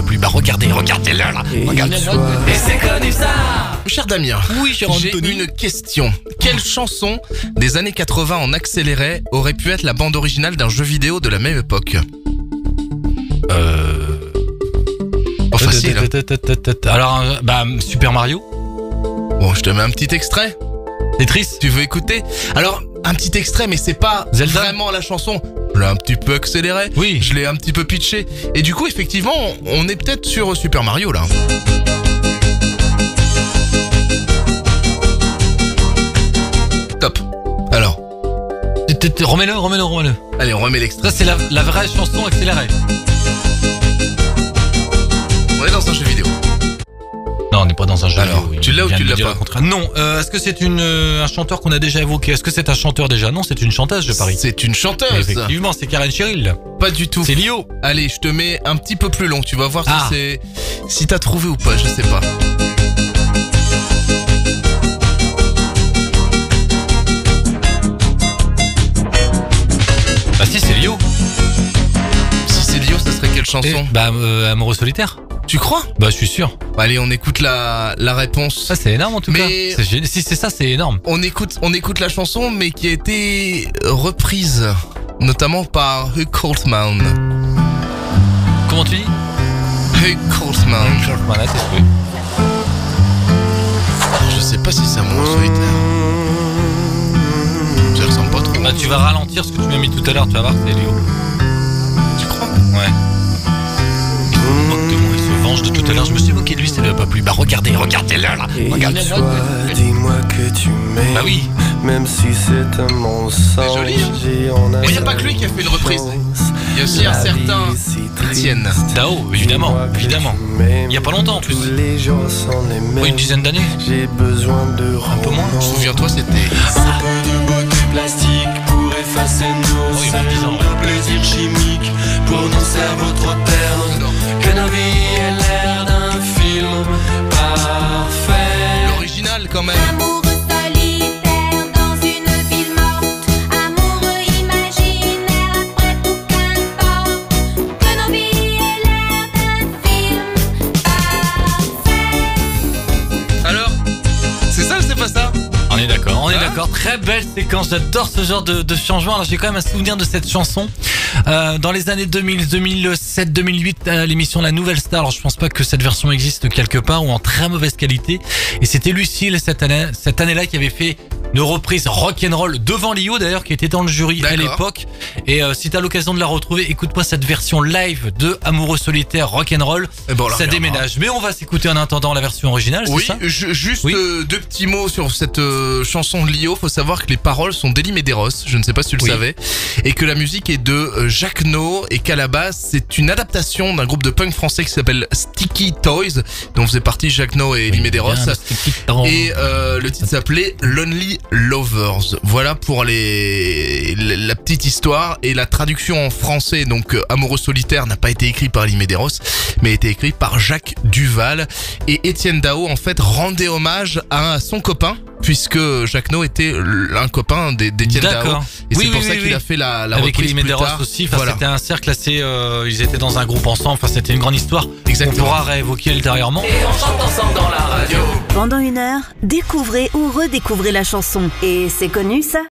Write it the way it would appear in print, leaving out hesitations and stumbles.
pas plu. Bah regardez-le là. Regardez-le. Et c'est connu ça. Cher Damien, Oui, cher j'ai Anthony. une question. Quelle chanson des années 80 en accéléré aurait pu être la bande originale d'un jeu vidéo de la même époque? Pas facile. Hein. Alors, bah Super Mario. Bon, je te mets un petit extrait. Tetris. Tu veux écouter? Alors, un petit extrait, mais c'est pas Zelda. vraiment la chanson. Je l'ai un petit peu accéléré. Oui. Je l'ai un petit peu pitché. Et du coup, effectivement, on est peut-être sur Super Mario là. Top. Alors, Remets-le. allez, on remet l'extrait. Ça, c'est la vraie chanson accélérée. On est dans un jeu vidéo. Non, on n'est pas dans un jeu Alors, vidéo. tu l'as ou tu l'as pas? Non. Est-ce que c'est un chanteur qu'on a déjà évoqué? Est-ce que c'est un chanteur déjà? Non, c'est une chanteuse, je parie. C'est une chanteuse. Effectivement, c'est Karen Cheryl. Pas du tout. C'est Lio. Allez, je te mets un petit peu plus long. Tu vas voir Ah. si t'as trouvé ou pas. Je sais pas. Bah si, c'est Lio. Si c'est Lio, ça serait quelle chanson? Amoureux solitaire. Tu crois? Bah, je suis sûr. Allez, on écoute la réponse. Ça, c'est énorme en tout Mais- cas. Si c'est ça, c'est énorme. On écoute la chanson, mais qui a été reprise, notamment par Hugh Coltman. Comment tu dis? Hugh Coltman. Voilà, c'est trouvé. Je sais pas si c'est Amoureux solitaire. Ça ressemble pas trop. Bah, tu vas ralentir ce que tu m'as mis tout à l'heure, tu vas voir, c'est Lio. Tu crois? Ouais. Il se moque de moi, il se venge de tout à l'heure. Je me suis moqué de lui, ça lui a pas plu. Bah, regardez-le là. Regardez-le. Dis-moi que tu m'aimes. Bah oui. Même si c'est un mensonge. C'est joli, hein. Mais y a pas que lui qui a fait une reprise. Il y a aussi un certain Étienne. Dao, évidemment. Il y a pas longtemps en plus. Tous les jours sans les mêmes. Oui, une dizaine d'années. J'ai besoin de Un peu moins. Souviens-toi, c'était... Un peu de beauté plastique pour effacer nos Oui, scènes, 10 ans, ouais. de plaisir chimique pour nos cerveaux trop ternes. Que nos vies aient l'air d'un film parfait. L'original, quand même. Amoureux solitaire dans une ville morte, amoureux imaginaire après tout qu'importe, que nos vies aient l'air d'un film parfait. Alors, c'est ça ou c'est pas ça? On est d'accord, Hein d'accord. Très belle séquence, j'adore ce genre de changement. Alors j'ai quand même un souvenir de cette chanson. Dans les années 2000, 2007, 2008, à l'émission La Nouvelle Star. Alors je pense pas que cette version existe quelque part ou en très mauvaise qualité. Et c'était Lucille cette année-là qui avait fait une reprise rock'n'roll devant Lio d'ailleurs, qui était dans le jury à D'accord. l'époque. Et si t'as l'occasion de la retrouver, écoute-moi cette version live de Amoureux solitaire rock'n'roll. Eh ben, on la Ça regardera. déménage. Mais on va s'écouter en attendant la version originale, Oui, c'est ça? juste Oui. deux petits mots sur cette chanson de Lio. Faut savoir que les paroles sont d'Elie Medeiros, je ne sais pas si tu le Oui. savais, et que la musique est de Jacques No, et qu'à la base c'est une adaptation d'un groupe de punk français qui s'appelle Sticky Toys, dont faisait partie Jacques No et Elie Medeiros. Bien, le petit tarant. Et le titre s'appelait Lonely Lovers. Voilà pour la petite histoire et la traduction en français. Donc Amoureux solitaire n'a pas été écrit par Elie Medeiros, mais a été écrit par Jacques Duval. Et Étienne Dao en fait rendait hommage à son copain, puisque Jacques No était un copain d'Étienne Dao. D'accord. Et Oui, c'est pour oui, ça oui, qu'il oui. a fait la Avec reprise Elie plus Medeiros tard. aussi, enfin, Voilà. c'était un cercle assez, ils étaient dans un groupe ensemble, enfin c'était une grande histoire. Exactement. On pourra réévoquer ultérieurement. Et on chante ensemble dans la radio. Pendant une heure, découvrez ou redécouvrez la chanson. Et c'est connu ça?